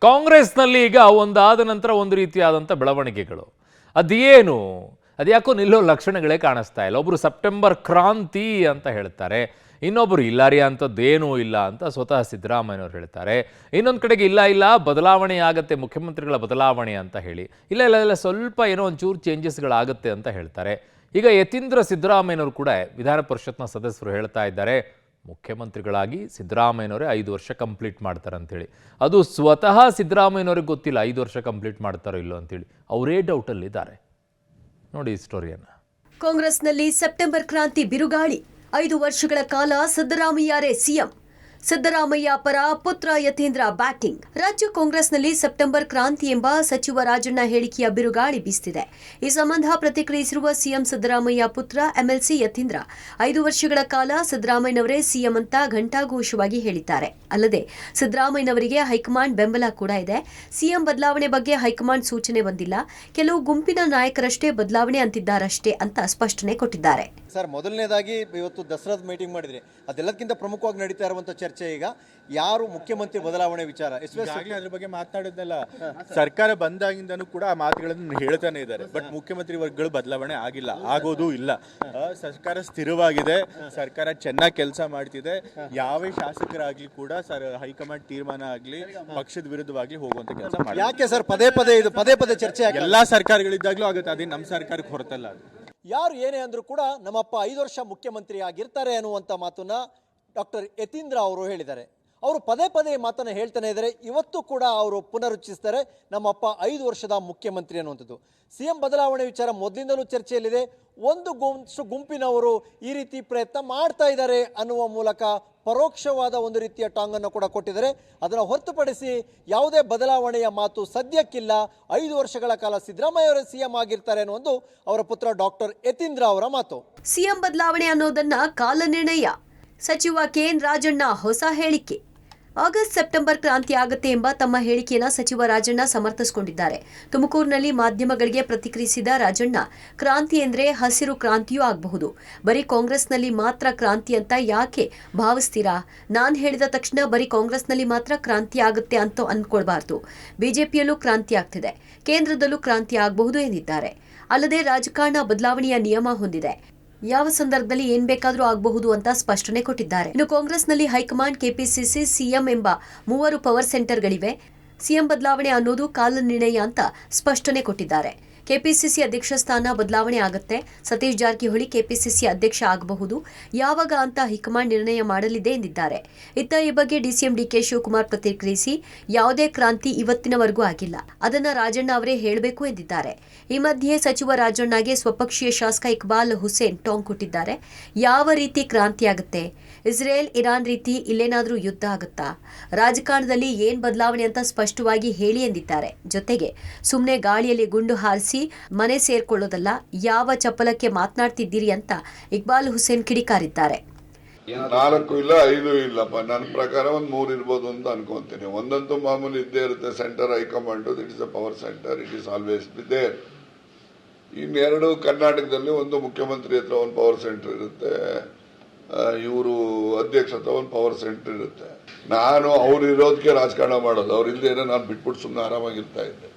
ಕಾಂಗ್ರೆಸ್ನಲ್ಲಿ ಈಗ ಒಂದಾದ ನಂತರ ಒಂದು ರೀತಿಯಾದಂಥ ಬೆಳವಣಿಗೆಗಳು ಅದೇನು ಅದ್ಯಾಕೋ ನಿಲ್ಲೋ ಲಕ್ಷಣಗಳೇ ಕಾಣಿಸ್ತಾ ಇಲ್ಲ. ಒಬ್ಬರು ಸೆಪ್ಟೆಂಬರ್ ಕ್ರಾಂತಿ ಅಂತ ಹೇಳ್ತಾರೆ, ಇನ್ನೊಬ್ಬರು ಇಲ್ಲಾರಿ ಅಂಥದ್ದೇನೂ ಇಲ್ಲ ಅಂತ ಸ್ವತಃ ಸಿದ್ದರಾಮಯ್ಯನವರು ಹೇಳ್ತಾರೆ. ಇನ್ನೊಂದು ಕಡೆಗೆ ಇಲ್ಲ ಬದಲಾವಣೆ ಆಗುತ್ತೆ, ಮುಖ್ಯಮಂತ್ರಿಗಳ ಬದಲಾವಣೆ ಅಂತ ಹೇಳಿ ಇಲ್ಲ ಸ್ವಲ್ಪ ಏನೋ ಒಂಚೂರು ಚೇಂಜಸ್ಗಳಾಗುತ್ತೆ ಅಂತ ಹೇಳ್ತಾರೆ. ಈಗ ಯತೀಂದ್ರ ಸಿದ್ದರಾಮಯ್ಯನವರು ಕೂಡ ವಿಧಾನ ಪರಿಷತ್ನ ಸದಸ್ಯರು ಹೇಳ್ತಾ ಇದ್ದಾರೆ, ಮುಖ್ಯಮಂತ್ರಿಗಳಾಗಿ ಸಿದ್ದರಾಮಯ್ಯನವರೇ 5 ವರ್ಷ ಕಂಪ್ಲೀಟ್ ಮಾಡ್ತಾರೆ ಅಂತೇಳಿ. ಅದು ಸ್ವತಃ ಸಿದ್ದರಾಮಯ್ಯನವ್ರಿಗೆ ಗೊತ್ತಿಲ್ಲ 5 ವರ್ಷ ಕಂಪ್ಲೀಟ್ ಮಾಡ್ತಾರೋ ಇಲ್ಲೋ ಅಂತೇಳಿ, ಅವರೇ ಡೌಟಲ್ಲಿದ್ದಾರೆ. ನೋಡಿ ಈ ಸ್ಟೋರಿಯನ್ನು. ಕಾಂಗ್ರೆಸ್ನಲ್ಲಿ ಸೆಪ್ಟೆಂಬರ್ ಕ್ರಾಂತಿ ಬಿರುಗಾಳಿ. 5 ವರ್ಷಗಳ ಕಾಲ ಸಿದ್ದರಾಮಯ್ಯರೇ ಸಿಎಂ. ಸಿದ್ದರಾಮಯ್ಯ ಪರ ಪುತ್ರ ಯತೀಂದ್ರ ಬ್ಯಾಟಿಂಗ್. ರಾಜ್ಯ ಕಾಂಗ್ರೆಸ್ನಲ್ಲಿ ಸೆಪ್ಟೆಂಬರ್ ಕ್ರಾಂತಿ ಎಂಬ ಸಚಿವ ರಾಜಣ್ಣ ಹೇಳಿಕೆಯ ಬಿರುಗಾಳಿ ಬೀಸುತ್ತಿದೆ. ಈ ಸಂಬಂಧ ಪ್ರತಿಕ್ರಿಯಿಸಿರುವ ಸಿಎಂ ಸಿದ್ದರಾಮಯ್ಯ ಪುತ್ರ ಎಂಎಲ್ಸಿ ಯತೀಂದ್ರ 5 ವರ್ಷಗಳ ಕಾಲ ಸಿದ್ದರಾಮಯ್ಯನವರೇ ಸಿಎಂ ಅಂತ ಘಂಟಾಘೋಷವಾಗಿ ಹೇಳಿದ್ದಾರೆ. ಅಲ್ಲದೆ ಸಿದ್ದರಾಮಯ್ಯನವರಿಗೆ ಹೈಕಮಾಂಡ್ ಬೆಂಬಲ ಕೂಡ ಇದೆ. ಸಿಎಂ ಬದಲಾವಣೆ ಬಗ್ಗೆ ಹೈಕಮಾಂಡ್ ಸೂಚನೆ ಬಂದಿಲ್ಲ, ಕೆಲವು ಗುಂಪಿನ ನಾಯಕರಷ್ಟೇ ಬದಲಾವಣೆ ಅಂತಿದ್ದಾರಷ್ಟೇ ಅಂತ ಸ್ಪಷ್ಟನೆ ಕೊಟ್ಟಿದ್ದಾರೆ. ಸರ್, ಮೊದಲನೇದಾಗಿ ಇವತ್ತು ದಸರಾದ ಮೀಟಿಂಗ್ ಮಾಡಿದ್ರಿ, ಅದೆಲ್ಲದಕ್ಕಿಂತ ಪ್ರಮುಖವಾಗಿ ನಡೀತಾ ಇರುವಂತ ಚರ್ಚೆ ಈಗ ಯಾರು ಮುಖ್ಯಮಂತ್ರಿ ಬದಲಾವಣೆ ವಿಚಾರ. ಅದ್ರ ಬಗ್ಗೆ ಮಾತನಾಡಿದ್ನಲ್ಲ, ಸರ್ಕಾರ ಬಂದಾಗಿಂದನೂ ಕೂಡ ಆ ಮಾತುಗಳನ್ನು ಹೇಳ್ತಾನೆ ಇದ್ದಾರೆ. ಬಟ್ ಮುಖ್ಯಮಂತ್ರಿ ವರ್ಗಗಳು ಬದಲಾವಣೆ ಆಗಿಲ್ಲ, ಆಗೋದು ಇಲ್ಲ. ಸರ್ಕಾರ ಸ್ಥಿರವಾಗಿದೆ, ಸರ್ಕಾರ ಚೆನ್ನಾಗಿ ಕೆಲಸ ಮಾಡ್ತಿದೆ. ಯಾವ ಶಾಸಕರಾಗ್ಲಿ ಕೂಡ ಹೈಕಮಾಂಡ್ ತೀರ್ಮಾನ ಆಗ್ಲಿ ಪಕ್ಷದ ವಿರುದ್ಧವಾಗಿ ಹೋಗುವಂತ ಕೆಲಸ ಮಾಡಿ. ಯಾಕೆ ಸರ್ ಪದೇ ಪದೇ ಚರ್ಚೆ ಎಲ್ಲಾ ಸರ್ಕಾರಗಳಿದ್ದಾಗ್ಲೂ ಆಗುತ್ತೆ, ಅದೇ ನಮ್ಮ ಸರ್ಕಾರಕ್ಕೆ ಹೊರತಲ್ಲ ಅದು. ಯಾರು ಏನೇ ಅಂದ್ರೂ ಕೂಡ ನಮ್ಮಪ್ಪ 5 ವರ್ಷ ಮುಖ್ಯಮಂತ್ರಿ ಆಗಿರ್ತಾರೆ ಅನ್ನುವಂಥ ಮಾತನ್ನ ಡಾಕ್ಟರ್ ಯತೀಂದ್ರ ಅವರು ಹೇಳಿದ್ದಾರೆ. ಅವರು ಪದೇ ಮಾತನ್ನು ಹೇಳ್ತಾನೆ ಇದ್ದಾರೆ. ಇವತ್ತು ಕೂಡ ಅವರು ಪುನರುಚ್ಚರಿಸ್ತಾರೆ, ನಮ್ಮಪ್ಪ 5 ವರ್ಷದ ಮುಖ್ಯಮಂತ್ರಿ ಅನ್ನುವಂಥದ್ದು. ಸಿಎಂ ಬದಲಾವಣೆ ವಿಚಾರ ಮೊದಲಿಂದಲೂ ಚರ್ಚೆಯಲ್ಲಿದೆ. ಒಂದು ಗುಂಪಿನವರು ಈ ರೀತಿ ಪ್ರಯತ್ನ ಮಾಡ್ತಾ ಇದ್ದಾರೆ ಅನ್ನುವ ಮೂಲಕ ಪರೋಕ್ಷವಾದ ಒಂದು ರೀತಿಯ ಟಾಂಗನ್ನು ಕೂಡ ಕೊಟ್ಟಿದ್ದಾರೆ. ಅದನ್ನು ಹೊರತುಪಡಿಸಿ ಯಾವುದೇ ಬದಲಾವಣೆಯ ಮಾತು ಸದ್ಯಕ್ಕಿಲ್ಲ. 5 ವರ್ಷಗಳ ಕಾಲ ಸಿದ್ದರಾಮಯ್ಯ ಅವರೇ ಸಿಎಂ ಆಗಿರ್ತಾರೆ ಅನ್ನುವುದು ಅವರ ಪುತ್ರ ಡಾಕ್ಟರ್ ಯತೀಂದ್ರ ಅವರ ಮಾತು. ಸಿಎಂ ಬದಲಾವಣೆ ಅನ್ನೋದನ್ನ ಕಾಲ ನಿರ್ಣಯ. ಸಚಿವ ಕೆಎನ್ ರಾಜಣ್ಣ ಹೊಸ ಹೇಳಿಕೆ. ಆಗಸ್ಟ್ ಸೆಪ್ಟೆಂಬರ್ ಕ್ರಾಂತಿ ಆಗುತ್ತೆ ಎಂಬ ತಮ್ಮ ಹೇಳಿಕೆಯನ್ನು ಸಚಿವ ರಾಜಣ್ಣ ಸಮರ್ಥಿಸಿಕೊಂಡಿದ್ದಾರೆ. ತುಮಕೂರಿನಲ್ಲಿ ಮಾಧ್ಯಮಗಳಿಗೆ ಪ್ರತಿಕ್ರಿಯಿಸಿದ ರಾಜಣ್ಣ, ಕ್ರಾಂತಿ ಎಂದರೆ ಹಸಿರು ಕ್ರಾಂತಿಯೂ ಆಗಬಹುದು, ಬರೀ ಕಾಂಗ್ರೆಸ್ನಲ್ಲಿ ಮಾತ್ರ ಕ್ರಾಂತಿ ಅಂತ ಯಾಕೆ ಭಾವಿಸ್ತೀರಾ? ನಾನು ಹೇಳಿದ ತಕ್ಷಣ ಬರೀ ಕಾಂಗ್ರೆಸ್ನಲ್ಲಿ ಮಾತ್ರ ಕ್ರಾಂತಿ ಆಗುತ್ತೆ ಅಂತ ಅನ್ಕೊಳ್ಬಾರ್ದು. ಬಿಜೆಪಿಯಲ್ಲೂ ಕ್ರಾಂತಿ ಆಗ್ತಿದೆ, ಕೇಂದ್ರದಲ್ಲೂ ಕ್ರಾಂತಿ ಆಗಬಹುದು ಎಂದಿದ್ದಾರೆ. ಅಲ್ಲದೆ ರಾಜಕಾರಣ ಬದಲಾವಣೆಯ ನಿಯಮ ಹೊಂದಿದೆ, ಯಾವ ಸಂದರ್ಭದಲ್ಲಿ ಏನ್ ಬೇಕಾದ್ರೂ ಆಗಬಹುದು ಅಂತ ಸ್ಪಷ್ಟನೆ ಕೊಟ್ಟಿದ್ದಾರೆ. ಇನ್ನು ಕಾಂಗ್ರೆಸ್ನಲ್ಲಿ ಹೈಕಮಾಂಡ್, ಕೆಪಿಸಿಸಿ, ಸಿಎಂ ಎಂಬ 3 ಪವರ್ ಸೆಂಟರ್ಗಳಿವೆ. ಸಿಎಂ ಬದಲಾವಣೆ ಅನ್ನೋದು ಕಾಲ ನಿರ್ಣಯ ಅಂತ ಸ್ಪಷ್ಟನೆ ಕೊಟ್ಟಿದ್ದಾರೆ. ಕೆಪಿಸಿಸಿ ಅಧ್ಯಕ್ಷ ಸ್ಥಾನ ಬದಲಾವಣೆ ಆಗುತ್ತೆ. ಸತೀಶ್ ಜಾರಕಿಹೊಳಿ ಕೆಪಿಸಿಸಿ ಅಧ್ಯಕ್ಷ ಆಗಬಹುದು, ಯಾವಾಗ ಅಂತ ಹೈಕಮಾಂಡ್ ನಿರ್ಣಯ ಮಾಡಲಿದೆ ಎಂದಿದ್ದಾರೆ. ಇತ್ತ ಈ ಬಗ್ಗೆ ಡಿಸಿಎಂ ಡಿಕೆ ಶಿವಕುಮಾರ್ ಪ್ರತಿಕ್ರಿಯಿಸಿ, ಯಾವುದೇ ಕ್ರಾಂತಿ ಇವತ್ತಿನವರೆಗೂ ಆಗಿಲ್ಲ, ಅದನ್ನ ರಾಜಣ್ಣ ಅವರೇ ಹೇಳಬೇಕು ಎಂದಿದ್ದಾರೆ. ಈ ಮಧ್ಯೆ ಸಚಿವ ರಾಜಣ್ಣಗೆ ಸ್ವಪಕ್ಷೀಯ ಶಾಸಕ ಇಕ್ಬಾಲ್ ಹುಸೇನ್ ಟಾಂಗ್ ಕೊಟ್ಟಿದ್ದಾರೆ. ಯಾವ ರೀತಿ ಕ್ರಾಂತಿ ಆಗುತ್ತೆ? ಇಸ್ರೇಲ್ ಇರಾನ್ ರೀತಿ ಇಲ್ಲೇನಾದ್ರೂ ಯುದ್ಧ ಆಗುತ್ತಾ? ರಾಜಕಾರಣದಲ್ಲಿ ಏನ್ ಬದಲಾವಣೆ ಅಂತ ಸ್ಪಷ್ಟವಾಗಿ ಹೇಳಿ ಎಂದಿದ್ದಾರೆ. ಜೊತೆಗೆ ಸುಮ್ಮನೆ ಗಾಳಿಯಲ್ಲಿ ಗುಂಡು ಹಾರಿಸಿ ಮನೆ ಸೇರ್ಕೊಳ್ಳೋದಲ್ಲ, ಯಾವ ಚಪ್ಪಲಕ್ಕೆ ಮಾತನಾಡ್ತಿದ್ದೀರಿ ಅಂತ ಇಕ್ಬಾಲ್ ಹುಸೇನ್ ಕಿಡಿಕಾರಿದ್ದಾರೆ. 4 ಇಲ್ಲ 5 ಇಲ್ಲಪ್ಪ, ನನ್ನ ಪ್ರಕಾರ 3 ಇರ್ಬೋದು ಅಂತ ಅನ್ಕೊಂತೀನಿ. ಒಂದಂತೂ ಮಾಮೂಲಿ ಇದ್ದೇ ಇರುತ್ತೆ, centre high command, it is a power centre, it is always be there. ಇನ್ನೆರಡು ಕರ್ನಾಟಕದಲ್ಲಿ ಒಂದು ಮುಖ್ಯಮಂತ್ರಿ ಹತ್ರ ಒಂದು ಪವರ್ ಸೆಂಟರ್ ಇರುತ್ತೆ, ಇವರು ಅಧ್ಯಕ್ಷ ಹತ್ರ ಒಂದು ಪವರ್ ಸೆಂಟರ್ ಇರುತ್ತೆ. ನಾನು ಅವ್ರು ಇರೋದಕ್ಕೆ ರಾಜಕಾರಣ ಮಾಡೋದು, ಅವ್ರು ಇಲ್ಲದೆ ಏನೋ ನಾನು ಬಿಟ್ಬಿಟ್ಟು ಸುಮ್ಮನೆ ಆರಾಮಾಗಿರ್ತಾ ಇದ್ದೆ.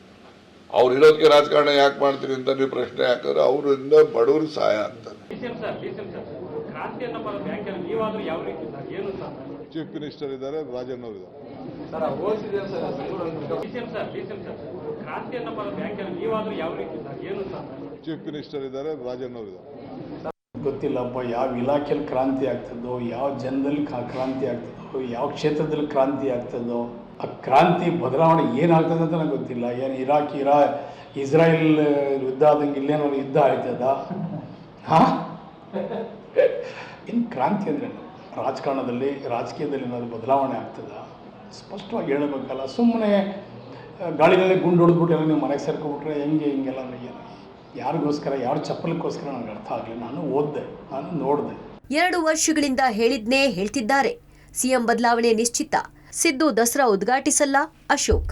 ಅವ್ರು ಇರೋದಕ್ಕೆ ರಾಜಕಾರಣ ಯಾಕೆ ಮಾಡ್ತೀನಿ ಅಂತ ನೀವು ಪ್ರಶ್ನೆ ಹಾಕಿದ್ರೆ ಅವರಿಂದ ಬಡವರು ಸಹಾಯ ಆಗ್ತಾರೆ. ಚೀಫ್ ಮಿನಿಸ್ಟರ್ ಇದ್ದಾರೆ, ರಾಜಣ್ಣ ಅವರು ಚೀಫ್ ಮಿನಿಸ್ಟರ್ ಇದ್ದಾರೆ, ರಾಜಣ್ಣ ಅವರು ಗೊತ್ತಿಲ್ಲಪ್ಪ ಯಾವ ಇಲಾಖೆಯಲ್ಲಿ ಕ್ರಾಂತಿ ಆಗ್ತದೋ, ಯಾವ ಜನದಲ್ಲಿ ಕ್ರಾಂತಿ ಆಗ್ತದೋ, ಯಾವ ಕ್ಷೇತ್ರದಲ್ಲಿ ಕ್ರಾಂತಿ ಆಗ್ತದೋ, ಆ ಕ್ರಾಂತಿ ಬದಲಾವಣೆ ಏನಾಗ್ತದೆ ಅಂತ ನನಗೆ ಗೊತ್ತಿಲ್ಲ. ಏನು ಇಸ್ರಾಯೇಲ್ ಯುದ್ಧ ಆದಂಗೆ ಇಲ್ಲೇನೋ ಯುದ್ಧ ಆಯ್ತದ? ಇನ್ನು ಕ್ರಾಂತಿ ಅಂದರೆ ರಾಜಕೀಯದಲ್ಲಿ ಏನಾದರೂ ಬದಲಾವಣೆ ಆಗ್ತದ? ಸ್ಪಷ್ಟವಾಗಿ ಹೇಳಬೇಕಲ್ಲ. ಸುಮ್ಮನೆ ಗಾಳಿನಲ್ಲಿ ಗುಂಡು ಹೊಡೆದ್ಬಿಟ್ಟು ಎಲ್ಲ ನೀವು ಮನೆಗೆ ಸೇರ್ಕೊಬಿಟ್ರೆ ಹಿಂಗೆಲ್ಲ ಯಾರಿಗೋಸ್ಕರ, ಯಾರು ಚಪ್ಪಲಕ್ಕೋಸ್ಕರ ನನಗೆ ಅರ್ಥ ಆಗಲಿಲ್ಲ. ನಾನು ಓದಿದೆ, ನಾನು ನೋಡಿದೆ. 2 ವರ್ಷಗಳಿಂದ ಹೇಳಿದ್ನೇ ಹೇಳ್ತಿದ್ದಾರೆ. ಸಿಎಂ ಬದಲಾವಣೆ ನಿಶ್ಚಿತ. ಸಿದ್ದು ದಸರಾ ಉದ್ಘಾಟಿಸಲ್ಲ, ಅಶೋಕ್.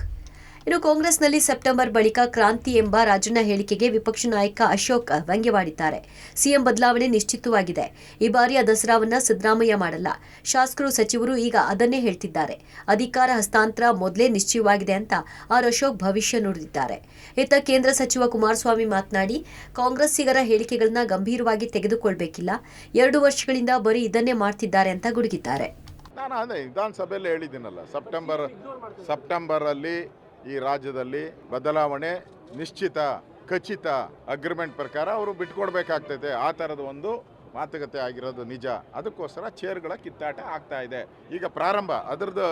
ಇನ್ನು ಕಾಂಗ್ರೆಸ್ನಲ್ಲಿ ಸೆಪ್ಟೆಂಬರ್ ಬಳಿಕ ಕ್ರಾಂತಿ ಎಂಬ ರಾಜಣ್ಣ ಹೇಳಿಕೆಗೆ ವಿಪಕ್ಷ ನಾಯಕ ಅಶೋಕ್ ವ್ಯಂಗ್ಯವಾಡಿದ್ದಾರೆ. ಸಿಎಂ ಬದಲಾವಣೆ ನಿಶ್ಚಿತವಾಗಿದೆ. ಈ ಬಾರಿಯ ದಸರಾವನ್ನ ಸಿದ್ದರಾಮಯ್ಯ ಮಾಡಲ್ಲ. ಶಾಸಕರು ಸಚಿವರು ಈಗ ಅದನ್ನೇ ಹೇಳ್ತಿದ್ದಾರೆ. ಅಧಿಕಾರ ಹಸ್ತಾಂತರ ಮೊದಲೇ ನಿಶ್ಚಯವಾಗಿದೆ ಅಂತ ಅಶೋಕ್ ಭವಿಷ್ಯ ನುಡಿದಿದ್ದಾರೆ. ಇತ್ತ ಕೇಂದ್ರ ಸಚಿವ ಕುಮಾರಸ್ವಾಮಿ ಮಾತನಾಡಿ, ಕಾಂಗ್ರೆಸ್ಸಿಗರ ಹೇಳಿಕೆಗಳನ್ನ ಗಂಭೀರವಾಗಿ ತೆಗೆದುಕೊಳ್ಬೇಕಿಲ್ಲ. 2 ವರ್ಷಗಳಿಂದ ಬರೀ ಇದನ್ನೇ ಮಾಡ್ತಿದ್ದಾರೆ ಅಂತ ಗುಡುಗಿದ್ದಾರೆ. ನಾನು ಅದೇ ವಿಧಾನಸಭೆಯಲ್ಲಿ ಹೇಳಿದ್ದೀನಲ್ಲ, ಸೆಪ್ಟೆಂಬರಲ್ಲಿ ಈ ರಾಜ್ಯದಲ್ಲಿ ಬದಲಾವಣೆ ನಿಶ್ಚಿತ, ಖಚಿತ, ಅಗ್ರಿಮೆಂಟ್ ಪ್ರಕಾರ ಅವರು ಬಿಟ್ಕೊಡ್ಬೇಕಾಗ್ತೈತೆ. ಆ ಥರದ ಒಂದು ಮಾತುಕತೆ ಆಗಿರೋದು ನಿಜ. ಅದಕ್ಕೋಸ್ಕರ ಚೇರ್ಗಳ ಕಿತ್ತಾಟ ಆಗ್ತಾ ಇದೆ. ಈಗ ಪ್ರಾರಂಭ, ಅದರದ್ದು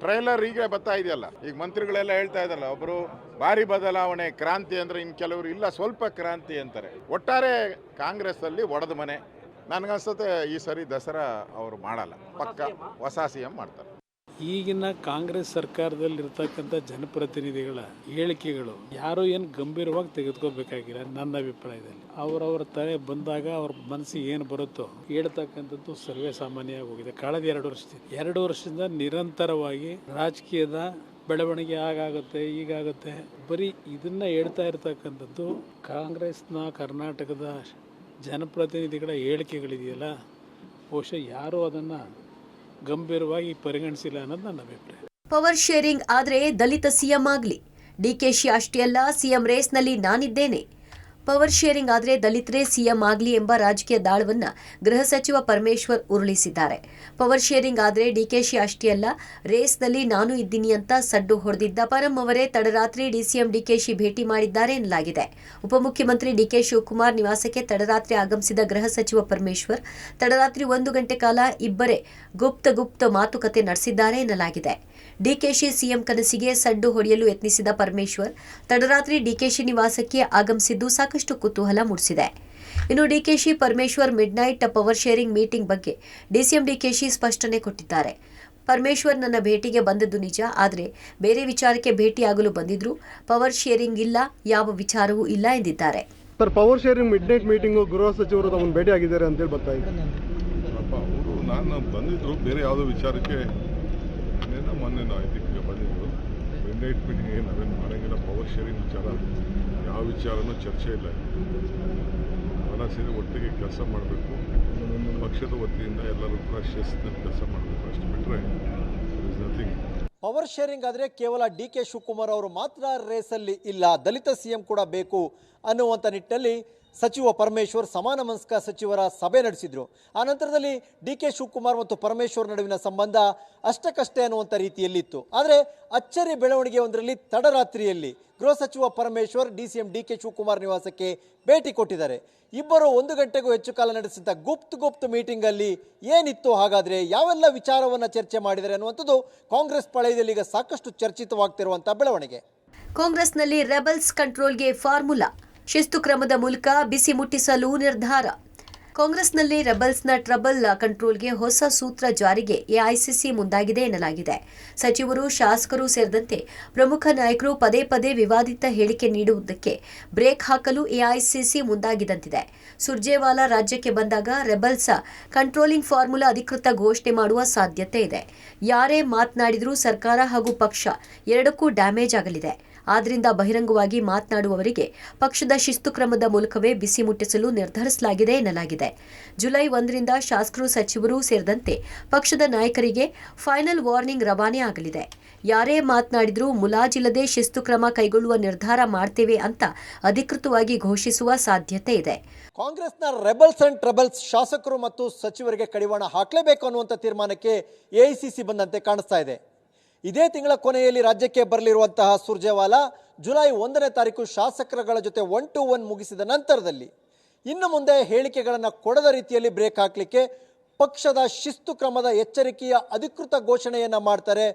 ಟ್ರೈಲರ್ ಈಗ ಬರ್ತಾ ಇದೆಯಲ್ಲ. ಈಗ ಮಂತ್ರಿಗಳೆಲ್ಲ ಹೇಳ್ತಾ ಇದ್ದಾರಲ್ಲ, ಒಬ್ಬರು ಭಾರಿ ಬದಲಾವಣೆ, ಕ್ರಾಂತಿ ಅಂದರೆ ಇನ್ನು ಕೆಲವರು ಇಲ್ಲ ಸ್ವಲ್ಪ ಕ್ರಾಂತಿ ಅಂತಾರೆ. ಒಟ್ಟಾರೆ ಕಾಂಗ್ರೆಸ್ಸಲ್ಲಿ ಒಡೆದ ಮನೆ. ನನಗನ್ಸುತ್ತೆ ಈ ಸರಿ ದಸರಾ ಅವರು ಮಾಡಲ್ಲ, ಪಕ್ಕ ಹೊಸ CM ಮಾಡ್ತಾರೆ. ಈಗಿನ ಕಾಂಗ್ರೆಸ್ ಸರ್ಕಾರದಲ್ಲಿರ್ತಕ್ಕಂಥ ಜನಪ್ರತಿನಿಧಿಗಳ ಹೇಳಿಕೆಗಳು ಯಾರು ಏನು ಗಂಭೀರವಾಗಿ ತೆಗೆದುಕೋಬೇಕಾಗಿಲ್ಲ ನನ್ನ ಅಭಿಪ್ರಾಯದಲ್ಲಿ. ಅವರವರ ತಲೆ ಬಂದಾಗ ಅವ್ರ ಮನಸ್ಸಿಗೆ ಏನು ಬರುತ್ತೋ ಹೇಳ್ತಕ್ಕಂಥದ್ದು ಸರ್ವೇ ಸಾಮಾನ್ಯವಾಗಿ ಹೋಗಿದೆ. ಕಳೆದ 2 ವರ್ಷದಿಂದ ನಿರಂತರವಾಗಿ ರಾಜಕೀಯದ ಬೆಳವಣಿಗೆ ಆಗುತ್ತೆ, ಈಗಾಗುತ್ತೆ, ಬರೀ ಇದನ್ನ ಹೇಳ್ತಾ ಇರ್ತಕ್ಕಂಥದ್ದು ಕಾಂಗ್ರೆಸ್ನ ಕರ್ನಾಟಕದ ಜನಪ್ರತಿನಿಧಿಗಳ ಹೇಳಿಕೆಗಳಿದೆಯಲ್ಲ, ಬಹುಶಃ ಯಾರೂ ಅದನ್ನು ಗಂಭೀರವಾಗಿ ಪರಿಗಣಿಸಿಲ್ಲ ಅನ್ನೋದು ನನ್ನ ಅಭಿಪ್ರಾಯ. ಪವರ್ ಶೇರಿಂಗ್ ಆದ್ರೆ ದಲಿತ ಸಿಎಂ ಆಗ್ಲಿ. ಡಿಕೆಶಿ ಅಷ್ಟೇ ಅಲ್ಲ, ಸಿಎಂ ರೇಸ್ನಲ್ಲಿ ನಾನಿದ್ದೇನೆ. ಪವರ್ ಶೇರಿಂಗ್ ಆದರೆ ದಲಿತರೇ ಸಿಎಂ ಆಗಲಿ ಎಂಬ ರಾಜಕೀಯ ದಾಳವನ್ನ ಗೃಹ ಸಚಿವ ಪರಮೇಶ್ವರ್ ಉರುಳಿಸಿದ್ದಾರೆ. ಪವರ್ ಶೇರಿಂಗ್ ಆದರೆ ಡಿಕೆಶಿ ಅಷ್ಟೇ ಅಲ್ಲ, ರೇಸ್ನಲ್ಲಿ ನಾನು ಇದ್ದೀನಿ ಅಂತ ಸಡ್ಡು ಹೊಡೆದಿದ್ದ ಪರಂ ಅವರೇ ತಡರಾತ್ರಿ ಡಿಸಿಎಂ ಡಿಕೆಶಿ ಭೇಟಿ ಮಾಡಿದ್ದಾರೆ ಎನ್ನಲಾಗಿದೆ. ಉಪಮುಖ್ಯಮಂತ್ರಿ ಡಿಕೆ ಶಿವಕುಮಾರ್ ನಿವಾಸಕ್ಕೆ ತಡರಾತ್ರಿ ಆಗಮಿಸಿದ ಗೃಹ ಸಚಿವ ಪರಮೇಶ್ವರ್ ತಡರಾತ್ರಿ 1 ಗಂಟೆ ಕಾಲ ಇಬ್ಬರೇ ಗುಪ್ತ ಮಾತುಕತೆ ನಡೆಸಿದ್ದಾರೆ ಎನ್ನಲಾಗಿದೆ. ಡಿಕೆಶಿ ಸಿಎಂ ಕನಸಿಗೆ ಸಡ್ಡು ಹೊಡೆಯಲು ಯತ್ನಿಸಿದ ಪರಮೇಶ್ವರ್ ತಡರಾತ್ರಿ ಡಿಕೆಶಿ ನಿವಾಸಕ್ಕೆ ಆಗಮಿಸಿದ್ದು ಸಾಕಷ್ಟು ಕುತೂಹಲ ಮೂಡಿಸಿದೆ. ಇನ್ನು DKShi Parameshwar midnight power sharing meeting ಬಗ್ಗೆ ಡಿಸಿಎಂ ಡಿಕೆಶಿ ಸ್ಪಷ್ಟನೆ ಕೊಟ್ಟಿದ್ದಾರೆ. ಪರಮೇಶ್ವರ್ ನನ್ನ ಭೇಟಿಗೆ ಬಂದದ್ದು ನಿಜ, ಆದರೆ ಬೇರೆ ವಿಚಾರಕ್ಕೆ ಭೇಟಿಯಾಗಲು ಬಂದಿದ್ರು. ಪವರ್ ಶೇರಿಂಗ್ ಇಲ್ಲ, ಯಾವ ವಿಚಾರವೂ ಇಲ್ಲ ಎಂದಿದ್ದಾರೆ. Sir, power sharing midnight meeting ಗೃಹ ಸಚಿವರು ತಮ್ಮನ್ನು ಭೇಟಿ ಆಗಿದ್ದಾರೆ ಅಂತೇಳಿ ಬರ್ತಾ ಇದೆ. ಅವರು ನಾನು ಬಂದಿದ್ರು ಬೇರೆ ಯಾವುದೋ ವಿಚಾರಕ್ಕೆ, ಮೊನ್ನೆ ಇದಕ್ಕೆ ಬಂದಿದ್ರು. ಮಿಡ್ನೈಟ್ ಮೀಟಿಂಗ್ ನಾವೇನು ಮಾಡೋಂಗಿಲ್ಲ. ಪವರ್ ಶೇರಿಂಗ್ ವಿಚಾರ ಯಾವ ವಿಚಾರನೂ ಚರ್ಚೆ ಇಲ್ಲ. ಎಲ್ಲ ಸೇರಿ ಒಟ್ಟಿಗೆ ಕೆಲಸ ಮಾಡಬೇಕು. ಪಕ್ಷದ ವತಿಯಿಂದ ಎಲ್ಲರೂ ಕೂಡ ಶಿಸ್ತಿನಲ್ಲಿ ಕೆಲಸ ಮಾಡಬೇಕು. ಅಷ್ಟು ಬಿಟ್ಟರೆ ಇಸ್ ನಥಿಂಗ್. ಪವರ್ ಶೇರಿಂಗ್ ಆದರೆ ಕೇವಲ ಡಿಕೆ ಶಿವಕುಮಾರ್ ಅವರು ಮಾತ್ರ ರೇಸಲ್ಲಿ ಇಲ್ಲ, ದಲಿತ CM ಕೂಡ ಬೇಕು ಅನ್ನುವಂಥ ನಿಟ್ಟಿನಲ್ಲಿ ಸಚಿವ ಪರಮೇಶ್ವರ್ ಸಮಾನ ಮನಸ್ಕ ಸಚಿವರ ಸಭೆ ನಡೆಸಿದ್ರು. ಆ ನಂತರದಲ್ಲಿ ಡಿಕೆ ಶಿವಕುಮಾರ್ ಮತ್ತು ಪರಮೇಶ್ವರ್ ನಡುವಿನ ಸಂಬಂಧ ಅಷ್ಟಕ್ಕಷ್ಟೇ ಅನ್ನುವಂಥ ರೀತಿಯಲ್ಲಿತ್ತು. ಆದರೆ ಅಚ್ಚರಿ ಬೆಳವಣಿಗೆ ಒಂದರಲ್ಲಿ ತಡರಾತ್ರಿಯಲ್ಲಿ ಗೃಹ ಸಚಿವ ಪರಮೇಶ್ವರ್ DCM ಡಿಕೆ ಶಿವಕುಮಾರ್ ನಿವಾಸಕ್ಕೆ ಭೇಟಿ ಕೊಟ್ಟಿದ್ದಾರೆ. ಇಬ್ಬರು 1 ಗಂಟೆಗೂ ಹೆಚ್ಚು ಕಾಲ ನಡೆಸಿದ ಗುಪ್ತ ಮೀಟಿಂಗಲ್ಲಿ ಏನಿತ್ತು, ಹಾಗಾದರೆ ಯಾವೆಲ್ಲ ವಿಚಾರವನ್ನು ಚರ್ಚೆ ಮಾಡಿದ್ದಾರೆ ಅನ್ನುವಂಥದ್ದು ಕಾಂಗ್ರೆಸ್ ಪಾಳೆಯದಲ್ಲಿ ಈಗ ಸಾಕಷ್ಟು ಚರ್ಚಿತವಾಗ್ತಿರುವಂಥ ಬೆಳವಣಿಗೆ. ಕಾಂಗ್ರೆಸ್ನಲ್ಲಿ ರೆಬಲ್ಸ್ ಕಂಟ್ರೋಲ್ಗೆ ಫಾರ್ಮುಲಾ, ಶಿಸ್ತು ಕ್ರಮದ ಮೂಲಕ ಬಿಸಿ ಮುಟ್ಟಿಸಲು ನಿರ್ಧಾರ. ಕಾಂಗ್ರೆಸ್ನಲ್ಲಿ ರೆಬಲ್ಸ್ನ ಟ್ರಬಲ್ ಕಂಟ್ರೋಲ್ಗೆ ಹೊಸ ಸೂತ್ರ ಜಾರಿಗೆ ಎಐಸಿಸಿ ಮುಂದಾಗಿದೆ ಎನ್ನಲಾಗಿದೆ. ಸಚಿವರು, ಶಾಸಕರು ಸೇರಿದಂತೆ ಪ್ರಮುಖ ನಾಯಕರು ಪದೇ ವಿವಾದಿತ ಹೇಳಿಕೆ ನೀಡುವುದಕ್ಕೆ ಬ್ರೇಕ್ ಹಾಕಲು ಎಐಸಿಸಿ ಮುಂದಾಗಿದಂತಿದೆ. ಸುರ್ಜೇವಾಲಾ ರಾಜ್ಯಕ್ಕೆ ಬಂದಾಗ ರೆಬಲ್ಸ್ ಕಂಟ್ರೋಲಿಂಗ್ ಫಾರ್ಮುಲಾ ಅಧಿಕೃತ ಘೋಷಣೆ ಮಾಡುವ ಸಾಧ್ಯತೆ ಇದೆ. ಯಾರೇ ಮಾತನಾಡಿದರೂ ಸರ್ಕಾರ ಹಾಗೂ ಪಕ್ಷ ಎರಡಕ್ಕೂ ಡ್ಯಾಮೇಜ್ ಆಗಲಿದೆ. ಆದ್ದರಿಂದ ಬಹಿರಂಗವಾಗಿ ಮಾತನಾಡುವವರಿಗೆ ಪಕ್ಷದ ಶಿಸ್ತು ಕ್ರಮದ ಮೂಲಕವೇ ಬಿಸಿ ಮುಟ್ಟಿಸಲು ನಿರ್ಧರಿಸಲಾಗಿದೆ ಎನ್ನಲಾಗಿದೆ. ಜುಲೈ 1ರಿಂದ ಶಾಸಕರು, ಸಚಿವರು ಸೇರಿದಂತೆ ಪಕ್ಷದ ನಾಯಕರಿಗೆ ಫೈನಲ್ ವಾರ್ನಿಂಗ್ ರವಾನೆ ಆಗಲಿದೆ. ಯಾರೇ ಮಾತನಾಡಿದರೂ ಮುಲಾಜಿಲ್ಲದೆ ಶಿಸ್ತು ಕ್ರಮ ಕೈಗೊಳ್ಳುವ ನಿರ್ಧಾರ ಮಾಡ್ತೇವೆ ಅಂತ ಅಧಿಕೃತವಾಗಿ ಘೋಷಿಸುವ ಸಾಧ್ಯತೆ ಇದೆ. ಕಾಂಗ್ರೆಸ್ನ ರೆಬಲ್ಸ್ ಅಂಡ್ ಟ್ರಬಲ್ಸ್ ಶಾಸಕರು ಮತ್ತು ಸಚಿವರಿಗೆ ಕಡಿವಾಣ ಹಾಕಲೇಬೇಕು ಅನ್ನುವಂಥ ತೀರ್ಮಾನಕ್ಕೆ ಎಐಸಿಸಿ ಬಂದಂತೆ ಕಾಣಿಸ್ತಾ ಇದೆ. ಇದೇ ತಿಂಗಳ ಕೊನೆಯಲ್ಲಿ ರಾಜ್ಯಕ್ಕೆ ಬರಲಿರುವಂತಹ ಸುರ್ಜೇವಾಲಾ ಜುಲೈ 1ನೇ ತಾರೀಕು ಶಾಸಕರುಗಳ ಜೊತೆ 1-to-1 ಮುಗಿಸಿದ ನಂತರದಲ್ಲಿ ಇನ್ನು ಮುಂದೆ ಹೇಳಿಕೆಗಳನ್ನು ಕೊಡದ ರೀತಿಯಲ್ಲಿ ಬ್ರೇಕ್ ಹಾಕಲಿಕ್ಕೆ ಪಕ್ಷದ ಶಿಸ್ತು ಕ್ರಮದ ಎಚ್ಚರಿಕೆಯ ಅಧಿಕೃತ ಘೋಷಣೆಯನ್ನು ಮಾಡ್ತಾರೆ.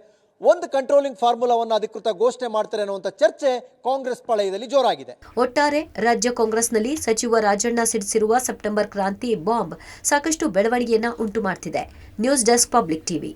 ಒಂದು ಕಂಟ್ರೋಲಿಂಗ್ ಫಾರ್ಮುಲಾವನ್ನು ಅಧಿಕೃತ ಘೋಷಣೆ ಮಾಡ್ತಾರೆ ಅನ್ನುವಂಥ ಚರ್ಚೆ ಕಾಂಗ್ರೆಸ್ ಪಾಳೆಯದಲ್ಲಿ ಜೋರಾಗಿದೆ. ಒಟ್ಟಾರೆ ರಾಜ್ಯ ಕಾಂಗ್ರೆಸ್ನಲ್ಲಿ ಸಚಿವ ರಾಜಣ್ಣ ಸಿಡಿಸಿರುವ ಸೆಪ್ಟೆಂಬರ್ ಕ್ರಾಂತಿ ಬಾಂಬ್ ಸಾಕಷ್ಟು ಬೆಳವಣಿಗೆಯನ್ನ ಉಂಟು ಮಾಡ್ತಿದೆ. News desk, public TV.